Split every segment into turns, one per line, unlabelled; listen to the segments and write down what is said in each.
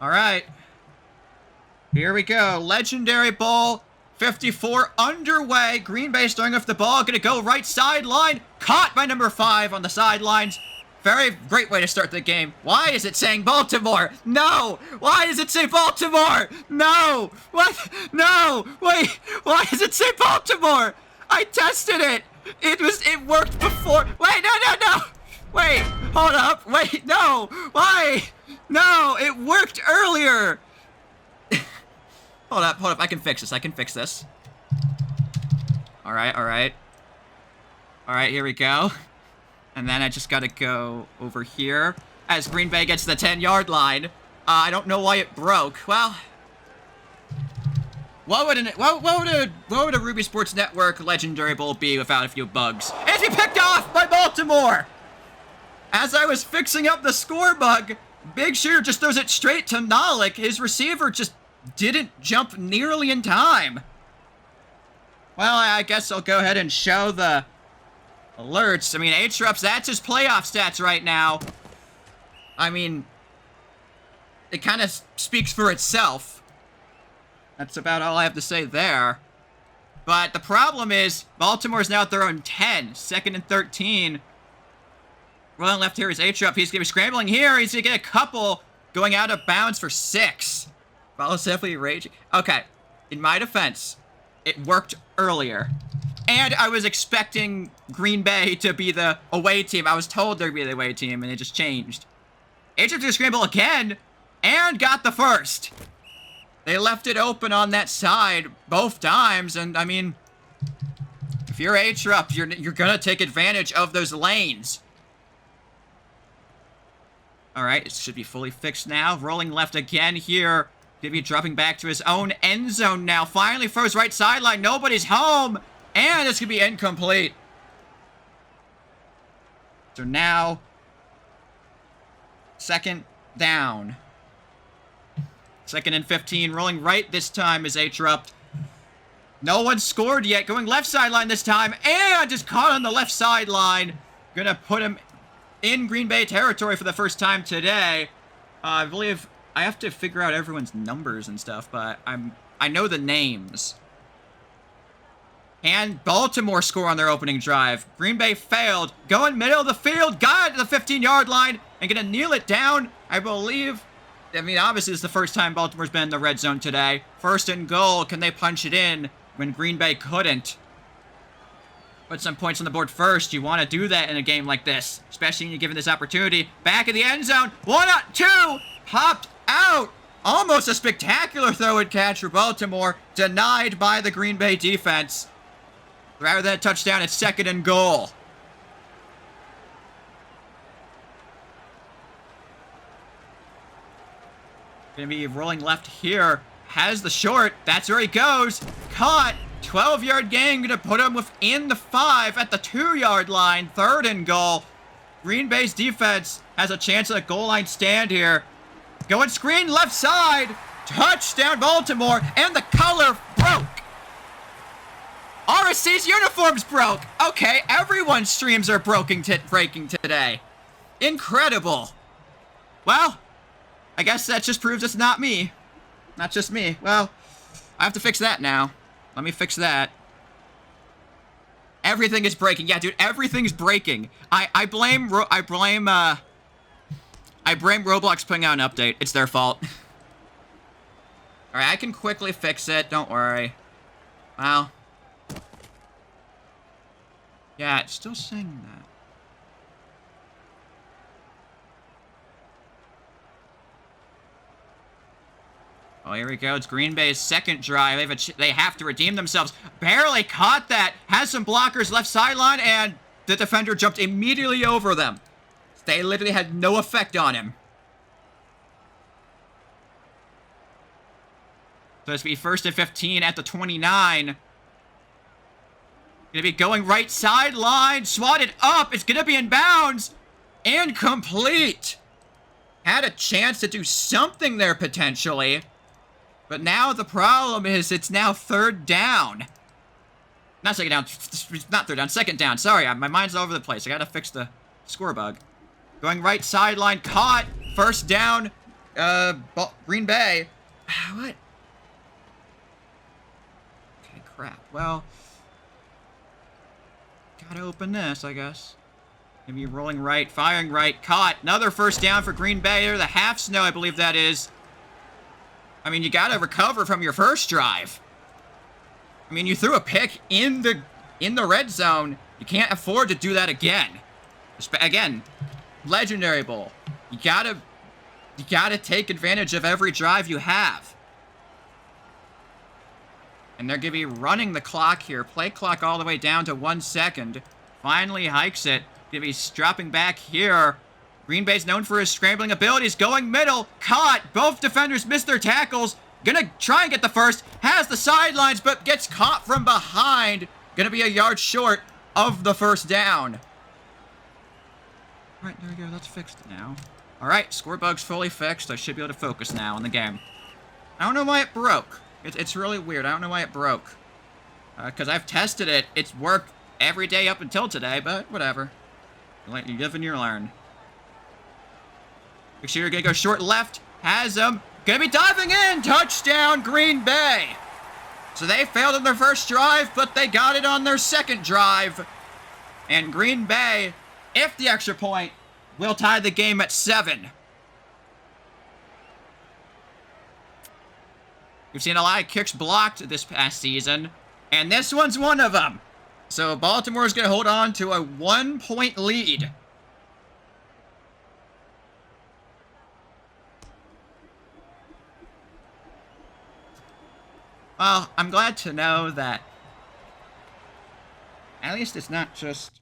All right. Here we go. Legendary Bowl 54 underway. Green Bay starting off the ball. Gonna go right sideline. Caught by number 5 on the sidelines. Very great way to start the game. Why is it saying Baltimore? No! Why does it say Baltimore? No! What? No! Wait! Why does it say Baltimore? I tested it! It worked before. Wait, no! Wait, hold up. Wait, no! Why? No, it worked earlier! Hold up. I can fix this. Alright, here we go. And then I just gotta go over here as Green Bay gets to the 10-yard line. I don't know why it broke. Well, what would a RubySportsNetwork Legendary Bowl be without a few bugs? It's be picked off by Baltimore! As I was fixing up the score bug, BigShooter just throws it straight to Nalik. His receiver just didn't jump nearly in time. Well, I guess I'll go ahead and show the alerts. I mean, Hrupt, that's his playoff stats right now. I mean, it kind of speaks for itself. That's about all I have to say there. But the problem is, Baltimore's now at their own 10. 2nd and 13. Rolling left here is Hrupt. He's going to be scrambling here. He's going to get a couple going out of bounds for 6. Ball's definitely raging. Okay, in my defense, it worked earlier. And I was expecting Green Bay to be the away team. I was told they'd be the away team, and it just changed. Hrupt to scramble again, and got the first. They left it open on that side both times, and I mean, if you're Hrupt, you're gonna take advantage of those lanes. All right, it should be fully fixed now. Rolling left again here. Gonna be dropping back to his own end zone now. Finally throws right sideline. Nobody's home. And it's going to be incomplete. So now, 2nd down. 2nd and 15. Rolling right this time is Hrupt. No one scored yet. Going left sideline this time. And just caught on the left sideline. Going to put him in Green Bay territory for the first time today. I believe I have to figure out everyone's numbers and stuff, but I know the names. And Baltimore score on their opening drive. Green Bay failed. Going middle of the field. Got it to the 15-yard line. And going to kneel it down. I believe. I mean, obviously, it's the first time Baltimore's been in the red zone today. 1st and goal. Can they punch it in when Green Bay couldn't? Put some points on the board first. You want to do that in a game like this. Especially when you're given this opportunity. Back in the end zone. 1-2. Popped out. Almost a spectacular throw and catch for Baltimore. Denied by the Green Bay defense. Rather than a touchdown, it's 2nd and goal. Gonna be rolling left here. Has the short. That's where he goes. Caught. 12-yard gain. Gonna put him within the 5 at the 2-yard line. 3rd and goal. Green Bay's defense has a chance at a goal line stand here. Going screen left side. Touchdown Baltimore. And the color broke. RSC's uniforms broke. Okay, everyone's streams are breaking today. Incredible. Well, I guess that just proves it's not me. Not just me. Well, I have to fix that now. Let me fix that. Everything is breaking. Yeah, dude, everything's breaking. I blame Roblox putting out an update. It's their fault. All right, I can quickly fix it. Don't worry. Well. Yeah, it's still saying that. Oh, here we go. It's Green Bay's 2nd drive. They have to redeem themselves. Barely caught that. Has some blockers left sideline, and the defender jumped immediately over them. They literally had no effect on him. So it's going to be 1st and 15 at the 29. Gonna be going right sideline, swatted up. It's gonna be in bounds. Incomplete. Had a chance to do something there potentially. But now the problem is it's now 3rd down. Not 2nd down. Not 3rd down. 2nd down. Sorry, my mind's all over the place. I gotta fix the score bug. Going right sideline. Caught. 1st down. Green Bay. What? Okay, crap. Well, gotta open this, I guess. Maybe rolling right, firing right, caught. Another first down for Green Bay. Or the half snow, I believe that is. I mean, you gotta recover from your first drive. I mean, you threw a pick in the red zone. You can't afford to do that again. Again, legendary bowl. You gotta take advantage of every drive you have. And they're gonna be running the clock here. Play clock all the way down to 1 second. Finally hikes it. Gonna be dropping back here. Green Bay's known for his scrambling abilities. Going middle. Caught. Both defenders missed their tackles. Gonna try and get the first. Has the sidelines, but gets caught from behind. Gonna be a yard short of the first down. Alright, there we go. That's fixed now. Alright, score bug's fully fixed. I should be able to focus now on the game. I don't know why it broke. It's really weird. I don't know why it broke. Because I've tested it. It's worked every day up until today, but whatever. You live and you learn. BigShooter gonna go short left. Has him. Gonna be diving in. Touchdown, Green Bay. So they failed on their first drive, but they got it on their second drive. And Green Bay, if the extra point, will tie the game at 7. We've seen a lot of kicks blocked this past season, and this one's one of them. So Baltimore's going to hold on to a 1-point lead. Well, I'm glad to know that at least it's not just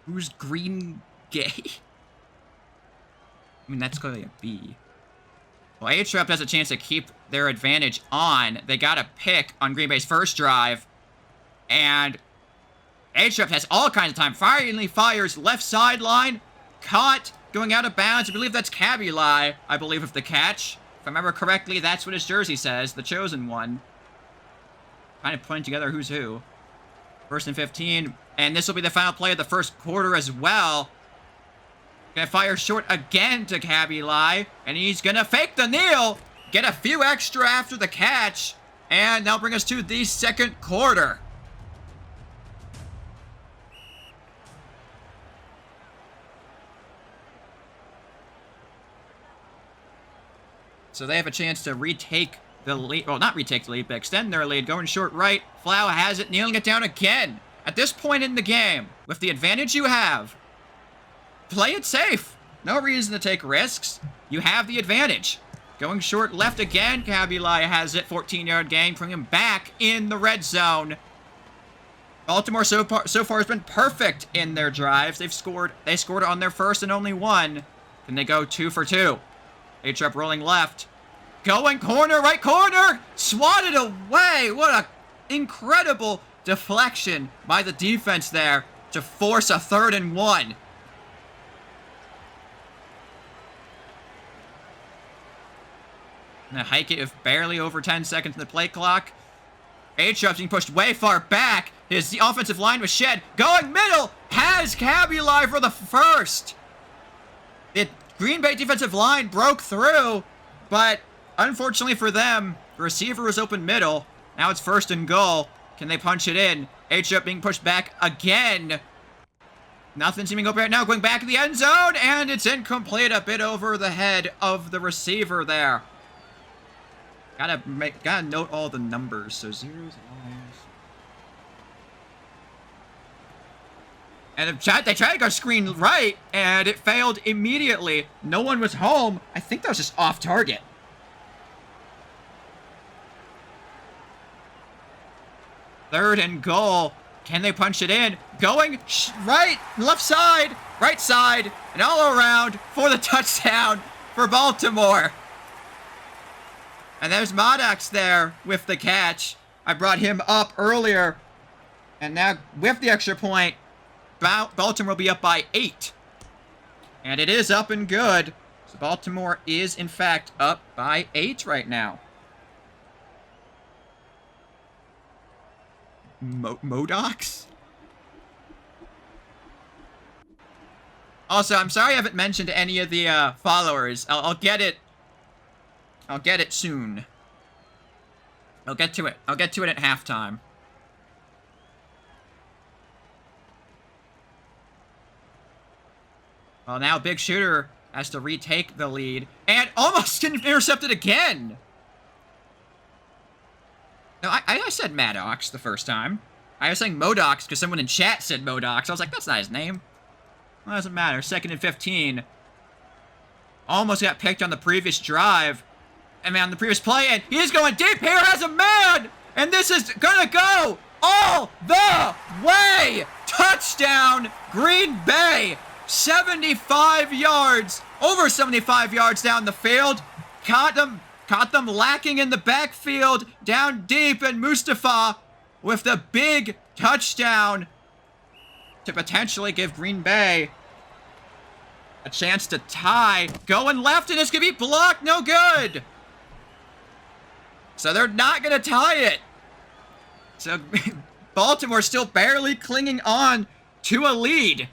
who's green gay. I mean, that's clearly a B. Well, Hrupt has a chance to keep their advantage on. They got a pick on Green Bay's first drive. And Hrupt has all kinds of time. Finally fires left sideline. Caught. Going out of bounds. I believe that's Kabylie, I believe, of the catch. If I remember correctly, that's what his jersey says. The chosen one. Kind of putting together who's who. 1st and 15. And this will be the final play of the first quarter as well. Gonna fire short again to Kabylie. And he's gonna fake the kneel. Get a few extra after the catch. And that'll bring us to the second quarter. So they have a chance to retake the lead. Well, not retake the lead, but extend their lead. Going short right. Flau has it, kneeling it down again. At this point in the game, with the advantage you have, play it safe. No reason to take risks. You have the advantage. Going short left again. Kabylie has it. 14-yard gain. Bring him back in the red zone. Baltimore so far has been perfect in their drives. They scored on their first and only one. Can they go 2 for 2? Hrupt rolling left. Going corner, right corner. Swatted away. What an incredible deflection by the defense there to force a 3rd and 1. Gonna hike it with barely over 10 seconds in the play clock. Hrupt being pushed way far back. The offensive line was shed. Going middle. Has Kabylie for the first. The Green Bay defensive line broke through, but unfortunately for them, the receiver was open middle. Now it's 1st and goal. Can they punch it in? Hrupt being pushed back again. Nothing seeming open right now. Going back to the end zone, and it's incomplete. A bit over the head of the receiver there. Gotta note all the numbers. So zeros, ones. And they tried to go screen right, and it failed immediately. No one was home. I think that was just off target. Third and goal. Can they punch it in? Going right, left side, right side, and all around for the touchdown for Baltimore. And there's Maddox there with the catch. I brought him up earlier. And now with the extra point, Baltimore will be up by 8. And it is up and good. So Baltimore is, in fact, up by 8 right now. Modox? Also, I'm sorry I haven't mentioned any of the followers. I'll get it. I'll get it soon. I'll get to it. I'll get to it at halftime. Well, now BigShooter has to retake the lead. And almost intercepted again! No, I said maddox the first time. I was saying modox because someone in chat said modox. I was like, that's not his name. Well, it doesn't matter. 2nd and 15. Almost got picked on the previous drive. And man, on the previous play, and he's going deep here, has a man! And this is gonna go all the way! Touchdown, Green Bay! 75 yards, over 75 yards down the field. Caught them lacking in the backfield, down deep, and Mustafa with the big touchdown to potentially give Green Bay a chance to tie. Going left, and it's going to be blocked. No good. So they're not going to tie it. So Baltimore still barely clinging on to a lead.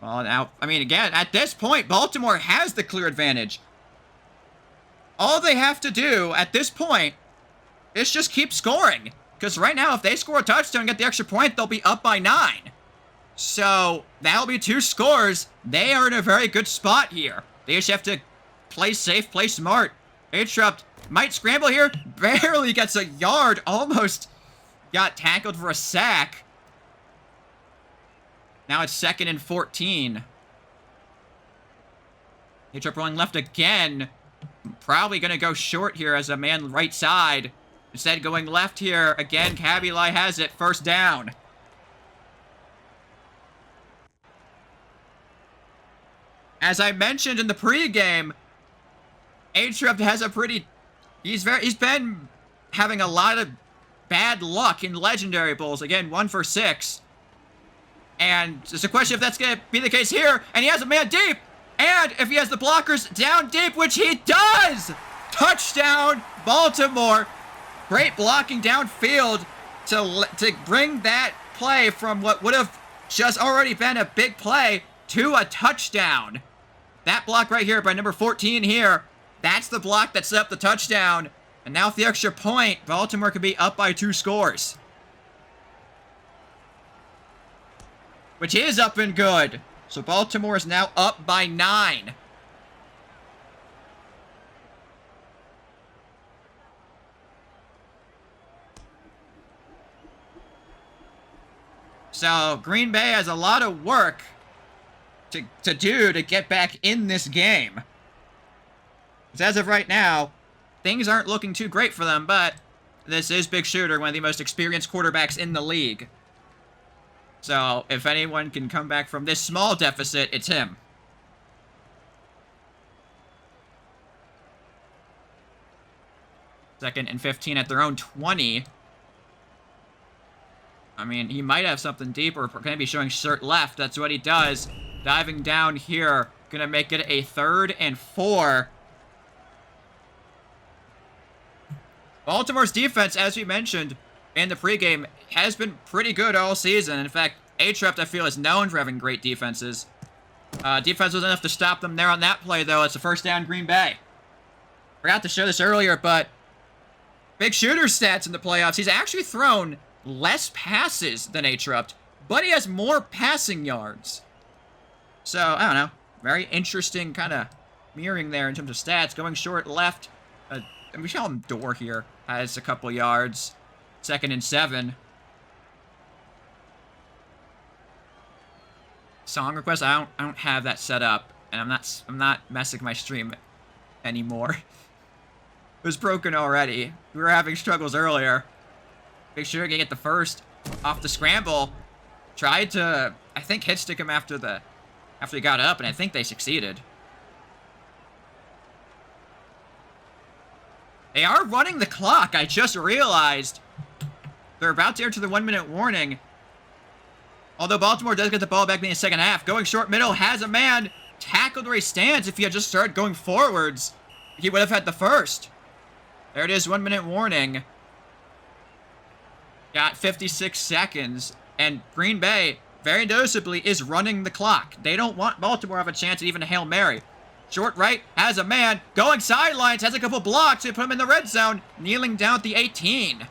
Well, now, I mean, again, at this point, Baltimore has the clear advantage. All they have to do at this point is just keep scoring. Because right now, if they score a touchdown and get the extra point, they'll be up by 9. So, that'll be 2 scores. They are in a very good spot here. They just have to play safe, play smart. Hrupt might scramble here. Barely gets a yard. Almost got tackled for a sack. Now it's 2nd and 14. Hrupt rolling left again. Probably going to go short here as a man right side. Instead going left here. Again, Kabylie has it. 1st down. As I mentioned in the pregame, Hrupt has a pretty... He's been having a lot of bad luck in Legendary Bowls. Again, 1 for 6. And it's a question if that's going to be the case here. And he has a man deep. And if he has the blockers down deep, which he does! Touchdown, Baltimore. Great blocking downfield to bring that play from what would have just already been a big play to a touchdown. That block right here by number 14 here, that's the block that set up the touchdown. And now with the extra point, Baltimore could be up by 2 scores. Which is up and good. So Baltimore is now up by 9. So Green Bay has a lot of work to do to get back in this game. Because as of right now, things aren't looking too great for them, but this is BigShooter, one of the most experienced quarterbacks in the league. So, if anyone can come back from this small deficit, it's him. Second and 15 at their own 20. I mean, he might have something deep, or going to be showing shirt left. That's what he does. Diving down here. Going to make it a 3rd and 4. Baltimore's defense, as we mentioned in the pregame, has been pretty good all season. In fact, Hrupt, I feel, is known for having great defenses. Defense was enough to stop them there on that play, though. It's a 1st down, Green Bay. Forgot to show this earlier, but BigShooter's stats in the playoffs, he's actually thrown less passes than Hrupt, but he has more passing yards. So, I don't know. Very interesting kind of mirroring there in terms of stats. Going short left. And we call him Door here. Has a couple yards. 2nd and 7. Song request. I don't have that set up, and I'm not messing my stream anymore. It was broken already. We were having struggles earlier. BigShooter can get the first off the scramble. Tried to, I think, hit stick him after he got up, and I think they succeeded. They are running the clock. I just realized they're about to enter the 1-minute warning. Although Baltimore does get the ball back in the second half. Going short middle, has a man tackled where he stands. If he had just started going forwards, he would have had the first. There it is, 1-minute warning. Got 56 seconds, and Green Bay, very noticeably, is running the clock. They don't want Baltimore to have a chance at even a Hail Mary. Short right, has a man, going sidelines, has a couple blocks, they put him in the red zone, kneeling down at the 18.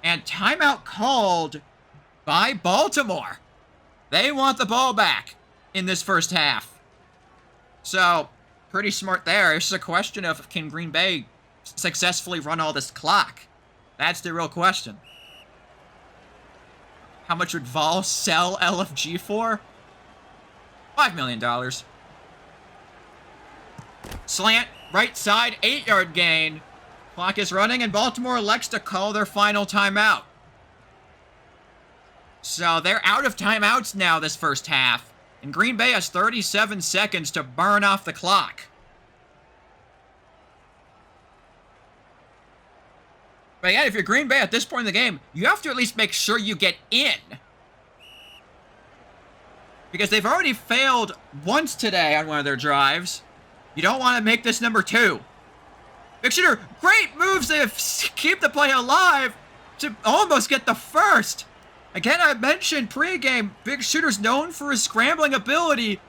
And timeout called by Baltimore. They want the ball back in this first half. So, pretty smart there. It's just a question of, can Green Bay successfully run all this clock? That's the real question. How much would Vol sell LFG for? $5 million. Slant, right side, 8-yard gain. Clock is running, and Baltimore elects to call their final timeout. So they're out of timeouts now this first half, and Green Bay has 37 seconds to burn off the clock. But yeah, if you're Green Bay at this point in the game, you have to at least make sure you get in. Because they've already failed once today on one of their drives. You don't want to make this number 2. BigShooter, great moves to keep the play alive to almost get the first. Again, I mentioned pregame, BigShooter's known for his scrambling ability,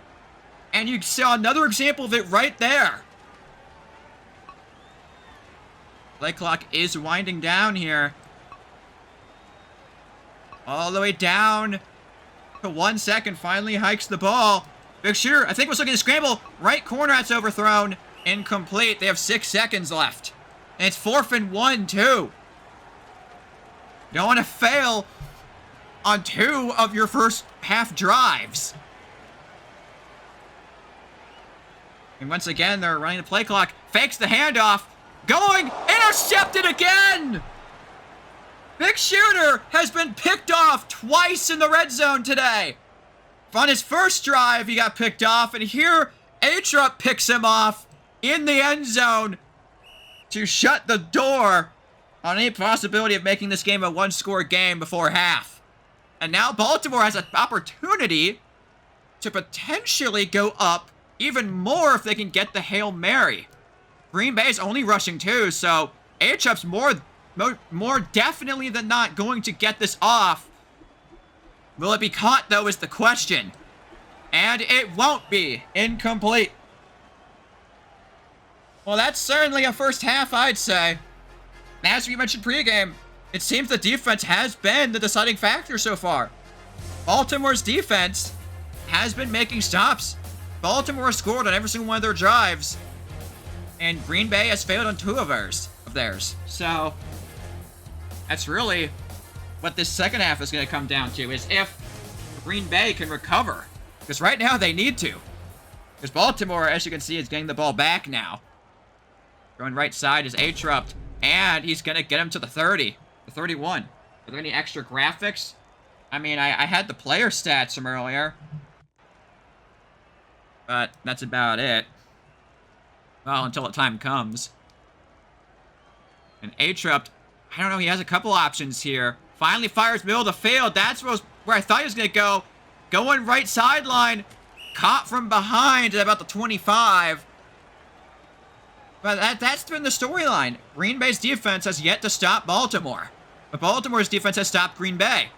and you saw another example of it right there. Play clock is winding down here. All the way down to 1 second, finally hikes the ball. BigShooter, I think, was looking to scramble. Right corner, that's overthrown. Incomplete. They have 6 seconds left. And it's 4th and 1, too. You don't want to fail on 2 of your first half drives. And once again, they're running the play clock. Fakes the handoff. Going! Intercepted again! BigShooter has been picked off twice in the red zone today. On his first drive, he got picked off, and here, Hrupt picks him off in the end zone to shut the door on any possibility of making this game a one-score game before half. And now Baltimore has an opportunity to potentially go up even more if they can get the Hail Mary. Green Bay is only rushing 2, so Hrupt's more definitely than not going to get this off. Will it be caught, though, is the question. And it won't be. Incomplete. Well, that's certainly a first half, I'd say. As we mentioned pregame, it seems the defense has been the deciding factor so far. Baltimore's defense has been making stops. Baltimore scored on every single one of their drives. And Green Bay has failed on 2 of theirs. So, that's really what this second half is going to come down to, is if Green Bay can recover. Because right now they need to. Because Baltimore, as you can see, is getting the ball back now. Going right side is Hrupt, and he's going to get him to the 30, the 31. Are there any extra graphics? I mean, I had the player stats from earlier. But that's about it. Well, until the time comes. And Hrupt, I don't know, he has a couple options here. Finally fires middle of the field. That's where I thought he was going to go. Going right sideline. Caught from behind at about the 25. But that's been the storyline. Green Bay's defense has yet to stop Baltimore. But Baltimore's defense has stopped Green Bay.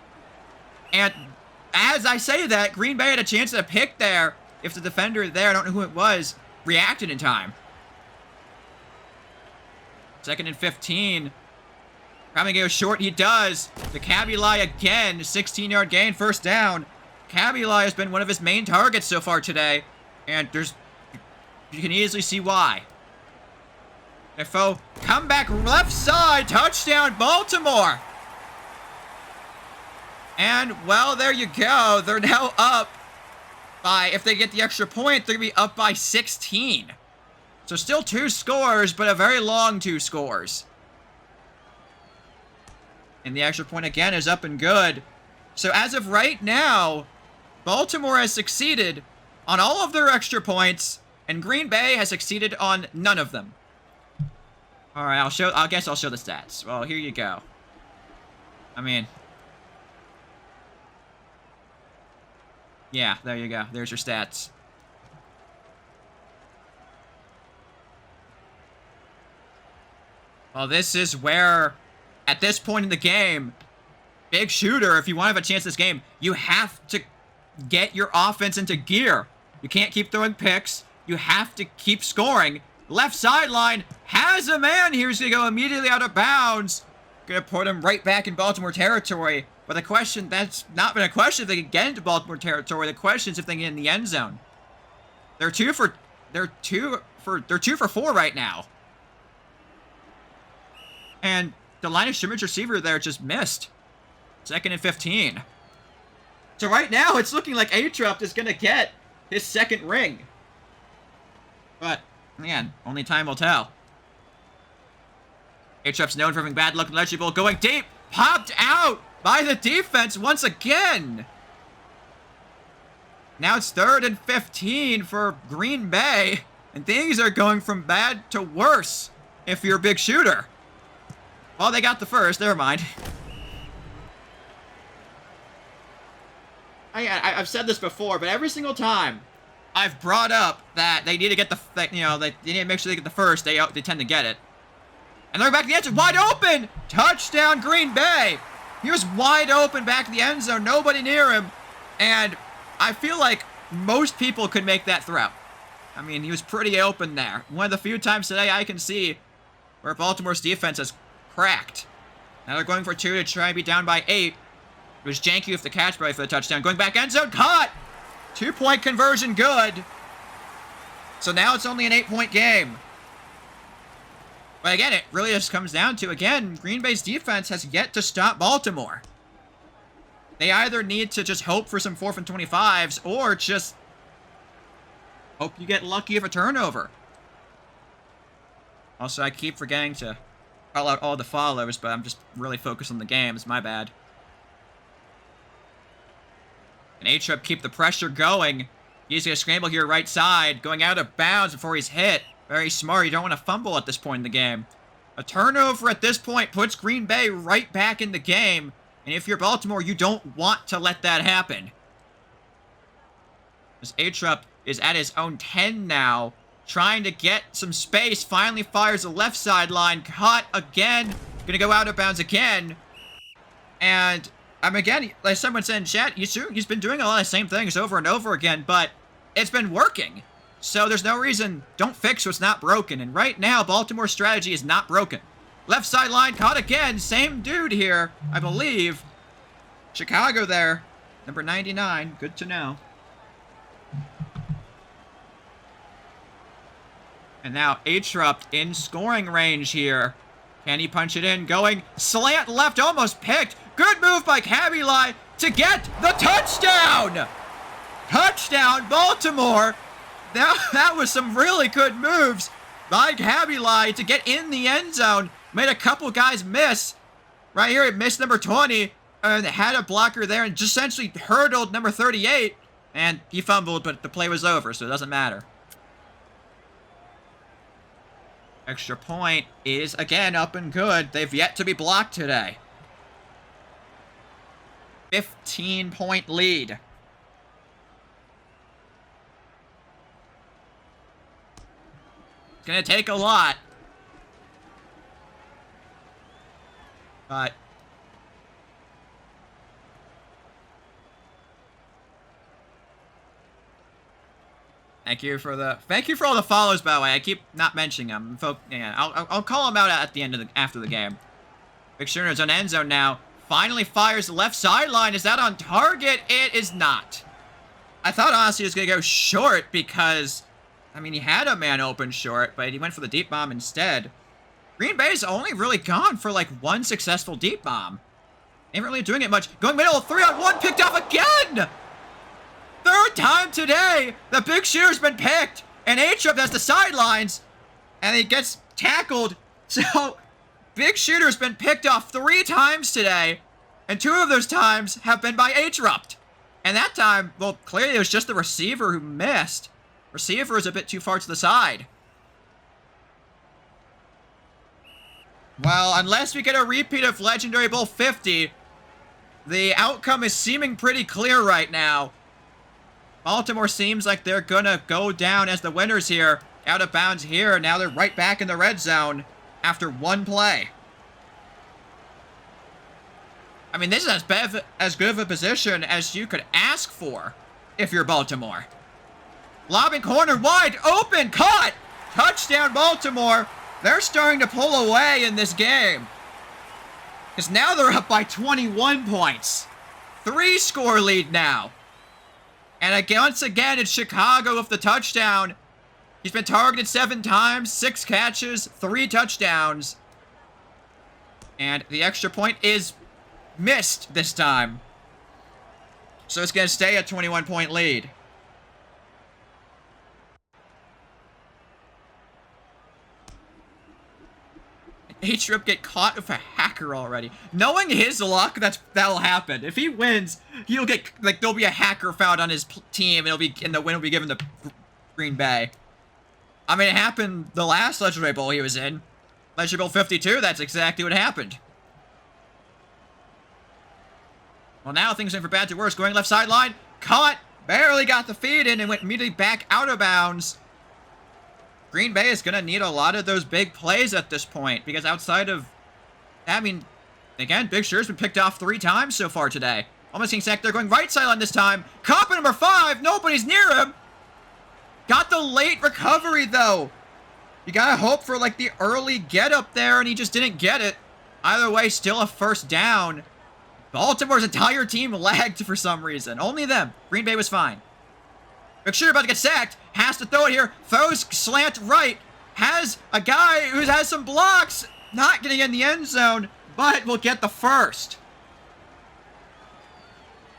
And as I say that, Green Bay had a chance at a pick there if the defender there, I don't know who it was, reacted in time. 2nd and 15. Probably go short, he does. The Kabylie again, 16-yard gain, first down. Kabylie has been one of his main targets so far today, and you can easily see why. Defoe, comeback left side, touchdown Baltimore. And, well, there you go. They're now up by, if they get the extra point, they're going to be up by 16. So still 2 scores, but a very long 2 scores. And the extra point again is up and good. So as of right now, Baltimore has succeeded on all of their extra points, and Green Bay has succeeded on none of them. All right, I guess I'll show the stats. Well, here you go. I mean, yeah, there you go. There's your stats. Well, this is where At this point in the game, BigShooter, if you want to have a chance this game, you have to get your offense into gear. You can't keep throwing picks. You have to keep scoring. Left sideline has a man here who's going to go immediately out of bounds. Going to put him right back in Baltimore territory. But the question, that's not been a question if they can get into Baltimore territory. The question is if they can get in the end zone. They're two for 4 right now. And the line of scrimmage receiver there just missed. 2nd and 15. So right now, it's looking like Hrupt is going to get his 2nd ring. But, man, only time will tell. Hrupt's known for having bad luck and legible. Going deep. Popped out by the defense once again. Now it's 3rd and 15 for Green Bay. And things are going from bad to worse if you're a BigShooter. Well, they got the first. Never mind. I've said this before, but every single time I've brought up that they need to get they need to make sure they get the first, they tend to get it. And they're back to the end zone, wide open! Touchdown, Green Bay! He was wide open back in the end zone, nobody near him. And I feel like most people could make that throw. I mean, he was pretty open there. One of the few times today I can see where Baltimore's defense has cracked. Now they're going for 2 to try and be down by 8. It was janky with the catch probably for the touchdown. Going back end zone, caught! 2-point conversion, good. So now it's only an 8-point game. But again, it really just comes down to, again, Green Bay's defense has yet to stop Baltimore. They either need to just hope for some 4th and 25s or just hope you get lucky of a turnover. Also, I keep forgetting to call out all the follows, but I'm just really focused on the game. It's my bad. And Hrupt keep the pressure going. He's going to scramble here right side, going out of bounds before he's hit. Very smart. You don't want to fumble at this point in the game. A turnover at this point puts Green Bay right back in the game. And if you're Baltimore, you don't want to let that happen. As Hrupt is at his own 10 now, trying to get some space. Finally fires the left sideline. Caught again. Going to go out of bounds again. And again, like someone said in chat, he's been doing a lot of the same things over and over again, but it's been working. So there's no reason, don't fix what's not broken. And right now, Baltimore's strategy is not broken. Left sideline, caught again. Same dude here, I believe. Chicago there. Number 99, good to know. And now Hrupt in scoring range here. Can he punch it in? Going slant left, almost picked. Good move by Kabylie to get the touchdown! Touchdown, Baltimore! That was some really good moves by Kabylie to get in the end zone. Made a couple guys miss. Right here, it missed number 20. And had a blocker there and just essentially hurdled number 38. And he fumbled, but the play was over, so it doesn't matter. Extra point is, again, up and good. They've yet to be blocked today. 15-point lead. It's going to take a lot. But thank you for all the follows, by the way. I keep not mentioning them. Yeah, I'll call them out at the end of after the game. BigShooter's on end zone now. Finally fires the left sideline. Is that on target? It is not. I thought honestly he was gonna go short because, I mean, he had a man open short, but he went for the deep bomb instead. Green Bay's only really gone for like one successful deep bomb. Ain't really doing it much. Going middle, 3-on-1, picked off again! 3rd time today, the BigShooter's been picked, and Hrupt has the sidelines, and he gets tackled. So, BigShooter's been picked off 3 times today, and 2 of those times have been by Hrupt. And that time, well, clearly it was just the receiver who missed. Receiver is a bit too far to the side. Well, unless we get a repeat of Legendary Bowl 50, the outcome is seeming pretty clear right now. Baltimore seems like they're gonna go down as the winners here. Out of bounds here, now they're right back in the red zone after one play. I mean, this is as good of a position as you could ask for if you're Baltimore. Lobbing corner wide open, caught! Touchdown Baltimore. They're starting to pull away in this game. Because now they're up by 21 points. 3-score lead now. And again, once again, it's Chicago with the touchdown. He's been targeted 7 times, 6 catches, 3 touchdowns. And the extra point is missed this time. So it's going to stay a 21-point lead. Hrupt get caught with a hacker already. Knowing his luck, that'll happen. If he wins, he'll get, like, there'll be a hacker found on his team, and the win will be given to Green Bay. I mean, it happened the last Legendary Bowl he was in. Legendary Bowl 52, that's exactly what happened. Well, now things are for bad to worse. Going left sideline, caught, barely got the feed in, and went immediately back out of bounds. Green Bay is going to need a lot of those big plays at this point, because outside of, I mean, again, BigShooter's been picked off 3 times so far today. Almost getting sacked there, going right sideline this time. Cop number 5, nobody's near him. Got the late recovery, though. You got to hope for, like, the early get up there, and he just didn't get it. Either way, still a first down. Baltimore's entire team lagged for some reason. Only them. Green Bay was fine. BigShooter about to get sacked. Has to throw it here. Throws slant right. Has a guy who has some blocks. Not getting in the end zone, but will get the first.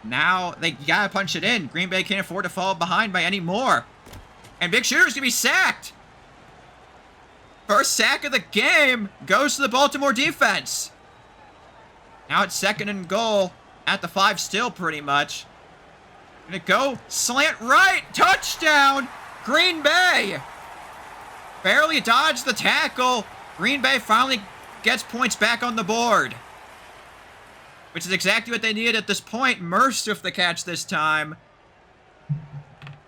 Now they gotta punch it in. Green Bay can't afford to fall behind by any more. And BigShooter's gonna be sacked. First sack of the game goes to the Baltimore defense. Now it's 2nd and goal at the 5 still pretty much. Gonna go slant right. Touchdown. Green Bay. Barely dodged the tackle. Green Bay finally gets points back on the board. Which is exactly what they needed at this point. Murst with the catch this time.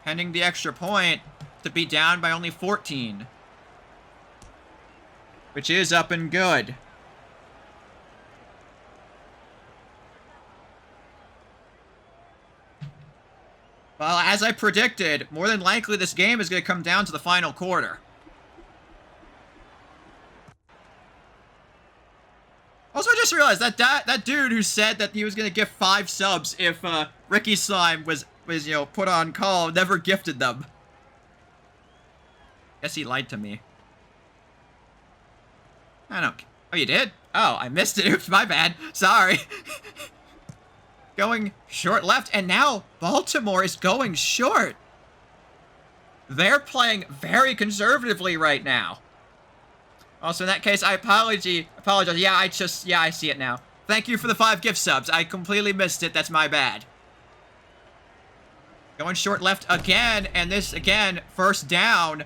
Pending the extra point to be down by only 14. Which is up and good. Well, as I predicted, more than likely this game is going to come down to the final quarter. Also, I just realized that dude who said that he was going to give 5 subs if Ricky Slime was you know, put on call never gifted them. Guess he lied to me. I don't. Oh, you did? Oh, I missed it. Oops, my bad. Sorry. Going short left, and now Baltimore is going short. They're playing very conservatively right now. Also, in that case, I apologize. Yeah, I see it now. Thank you for the 5 gift subs. I completely missed it. That's my bad. Going short left again, and this, again, first down.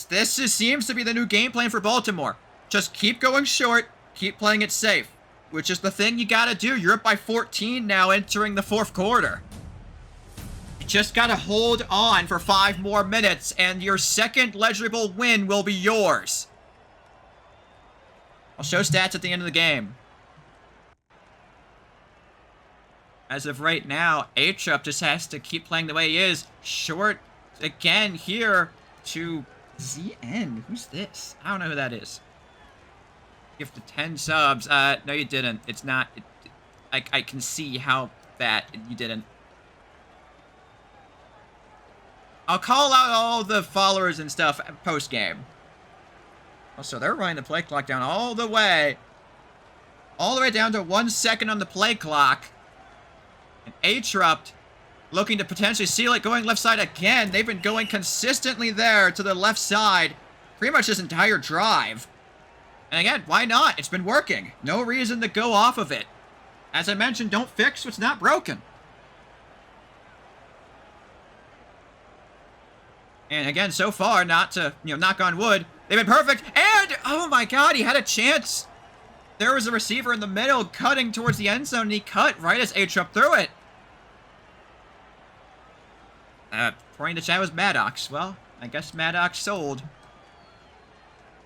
This seems to be the new game plan for Baltimore. Just keep going short, keep playing it safe. Which is the thing you gotta do. You're up by 14 now entering the 4th quarter. You just gotta hold on for 5 more minutes, and your 2nd Legendary Bowl win will be yours. I'll show stats at the end of the game. As of right now, Hrupt just has to keep playing the way he is. Short again here to ZN. Who's this? I don't know who that is. Gifted 10 subs. No, you didn't. It's not. I can see how that you didn't. I'll call out all the followers and stuff post game. Also, they're running the play clock down all the way down to 1 second on the play clock. And Hrupt looking to potentially seal it, going left side again. They've been going consistently there to the left side pretty much this entire drive. And again, why not? It's been working. No reason to go off of it. As I mentioned, don't fix what's not broken. And again, so far, not to, you know, knock on wood, they've been perfect. And, oh my god, he had a chance. There was a receiver in the middle cutting towards the end zone, and he cut right as Hrupt threw it. According to chat, was Maddox. Well, I guess Maddox sold.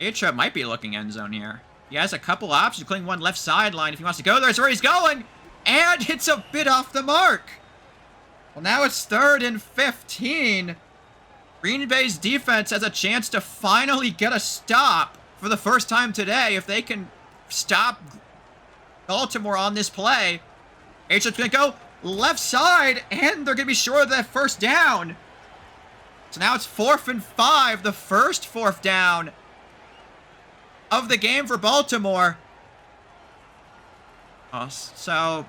Hrupt might be looking end zone here. He has a couple options, including one left sideline if he wants to go there. That's where he's going. And hits a bit off the mark. Well, now it's 3rd and 15. Green Bay's defense has a chance to finally get a stop for the first time today. If they can stop Baltimore on this play, H-Up's going to go left side, and they're going to be short of that first down. So now it's 4th and 5, the first 4th down of the game for Baltimore. Oh, so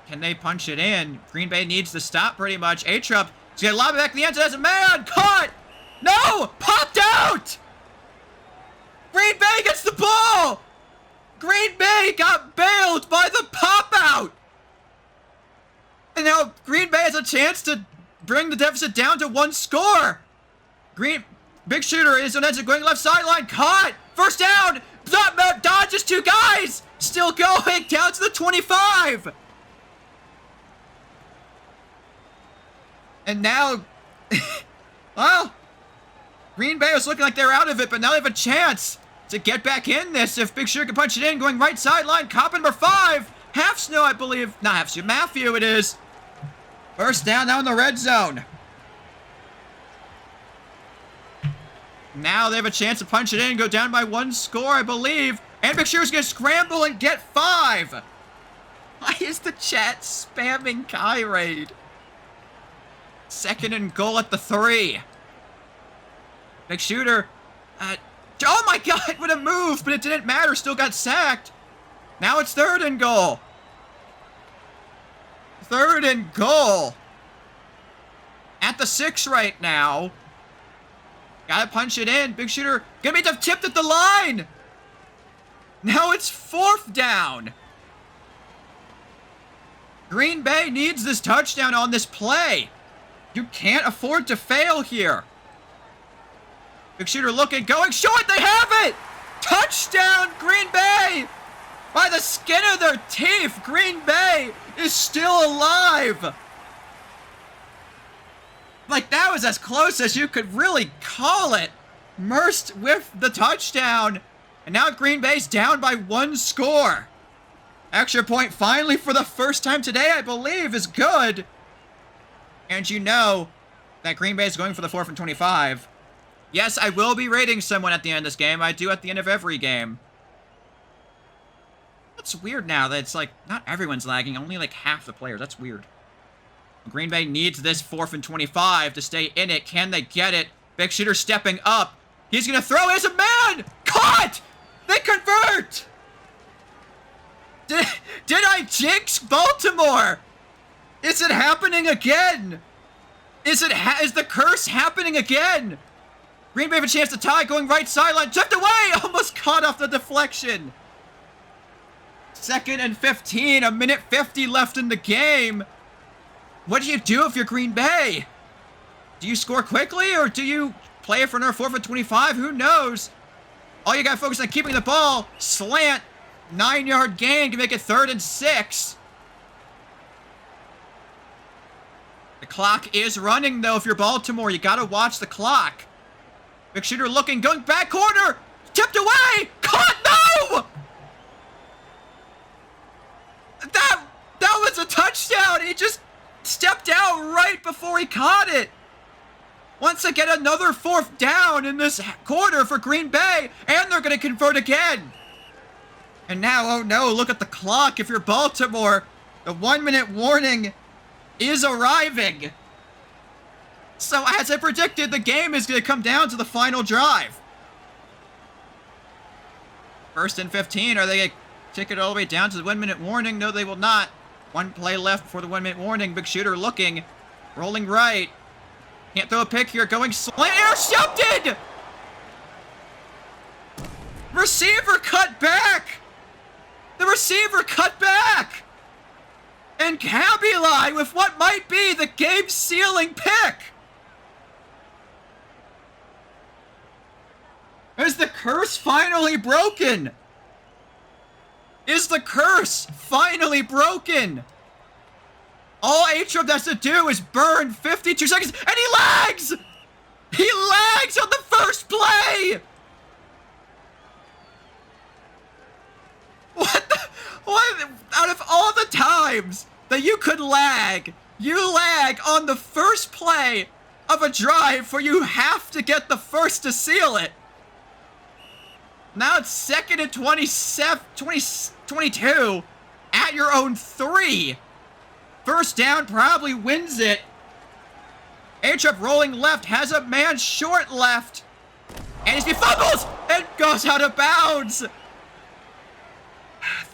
can they punch it in? Green Bay needs to stop pretty much. H-Up is going to lob it back in the end zone. As a man caught. No! Popped out! Green Bay gets the ball! Green Bay got bailed by the pop-out! And now Green Bay has a chance to bring the deficit down to 1 score. BigShooter is on edge of going left sideline. Caught! First down! Dodges 2 guys! Still going down to the 25! And now, well, Green Bay was looking like they were out of it, but now they have a chance to get back in this if BigShooter can punch it in. Going right sideline, cop number 5. Half snow, I believe. Not half snow, Matthew it is. First down now in the red zone. Now they have a chance to punch it in, go down by 1 score, I believe. And BigShooter's going to scramble and get 5. Why is the chat spamming Kyraid? 2nd and goal at the 3. BigShooter. Oh my god, what a move, but it didn't matter, still got sacked. Now it's 3rd and goal. 3rd and goal. At the 6 right now. Gotta punch it in. BigShooter gonna be tipped at the line. Now it's 4th down. Green Bay needs this touchdown on this play. You can't afford to fail here. BigShooter looking, going, show it, they have it! Touchdown, Green Bay! By the skin of their teeth, Green Bay is still alive! Like, that was as close as you could really call it. Murst with the touchdown. And now Green Bay's down by 1 score. Extra point finally for the first time today, I believe, is good. And you know that Green Bay is going for the 4th and 25. Yes, I will be rating someone at the end of this game. I do at the end of every game. That's weird now that it's like, not everyone's lagging, only like half the players. That's weird. Green Bay needs this 4th and 25 to stay in it. Can they get it? BigShooter stepping up. He's going to throw as a man! Caught! They convert! Did I jinx Baltimore? Is it happening again? Is the curse happening again? Green Bay have a chance to tie, going right sideline, tipped away, almost caught off the deflection. 2nd and 15, 1:50 left in the game. What do you do if you're Green Bay? Do you score quickly, or do you play it for another 4th and 25? Who knows? All you got to focus on keeping the ball. Slant, 9-yard gain to make it 3rd and 6. The clock is running, though. If you're Baltimore, you got to watch the clock. BigShooter looking, going back corner, tipped away, caught, no! That was a touchdown. He just stepped out right before he caught it. Once again, another 4th down in this quarter for Green Bay, and they're going to convert again. And now, oh no, look at the clock. If you're Baltimore, the 1-minute warning is arriving. So as I predicted, the game is going to come down to the final drive. 1st and 15. Are they going to take it all the way down to the 1-minute warning? No, they will not. 1 play left before the 1-minute warning. BigShooter looking, rolling right. Can't throw a pick here. Going slant, intercepted! Receiver cut back! The receiver cut back! And Kabylie with what might be the game-sealing pick! Is the curse finally broken? Is the curse finally broken? All Hrupt has to do is burn 52 seconds, and he lags! He lags on the first play! What? Out of all the times that you could lag, you lag on the first play of a drive where you have to get the first to seal it. Now it's 2nd and 22 at your own 3. First down probably wins it. Hrupt rolling left, has a man short left. And he fumbles and goes out of bounds.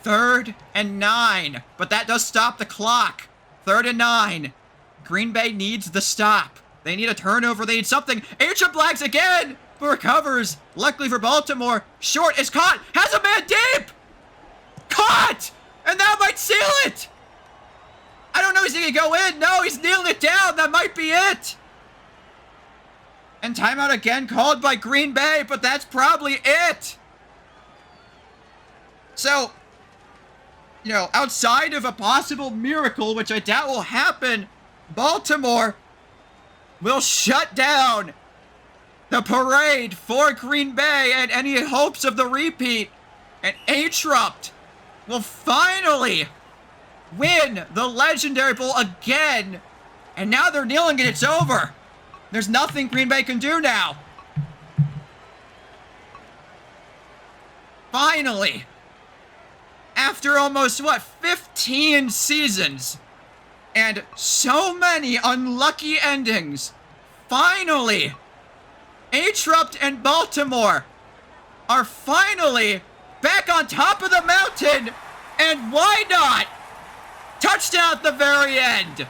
3rd and 9, but that does stop the clock. 3rd and 9. Green Bay needs the stop. They need a turnover. They need something. Hrupt lags again, but recovers. Luckily for Baltimore, short is caught. Has a man deep. Caught! And that might seal it. I don't know. Is he going to go in? No, he's kneeling it down. That might be it. And timeout again called by Green Bay, but that's probably it. So, you know, outside of a possible miracle, which I doubt will happen, Baltimore will shut down the parade for Green Bay and any hopes of the repeat. And Hrupt will finally win the Legendary Bowl again. And now they're kneeling and it's over. There's nothing Green Bay can do now. Finally, after almost, 15 seasons and so many unlucky endings, finally, Hrupt and Baltimore are finally back on top of the mountain. And why not? Touchdown at the very end.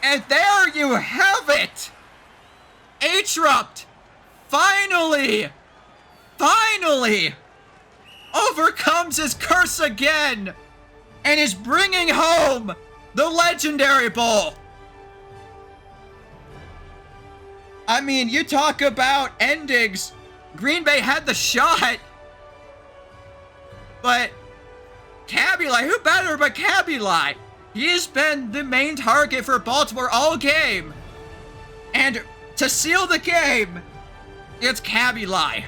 And there you have it! Hrupt finally overcomes his curse again and is bringing home the Legendary Bowl. I mean, you talk about endings. Green Bay had the shot, but Kabylie, who better but Kabylie? He's been the main target for Baltimore all game. And to seal the game, it's Kabylie.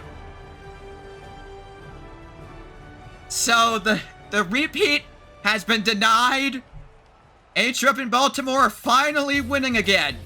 So the repeat has been denied. Hrupt and Baltimore are finally winning again.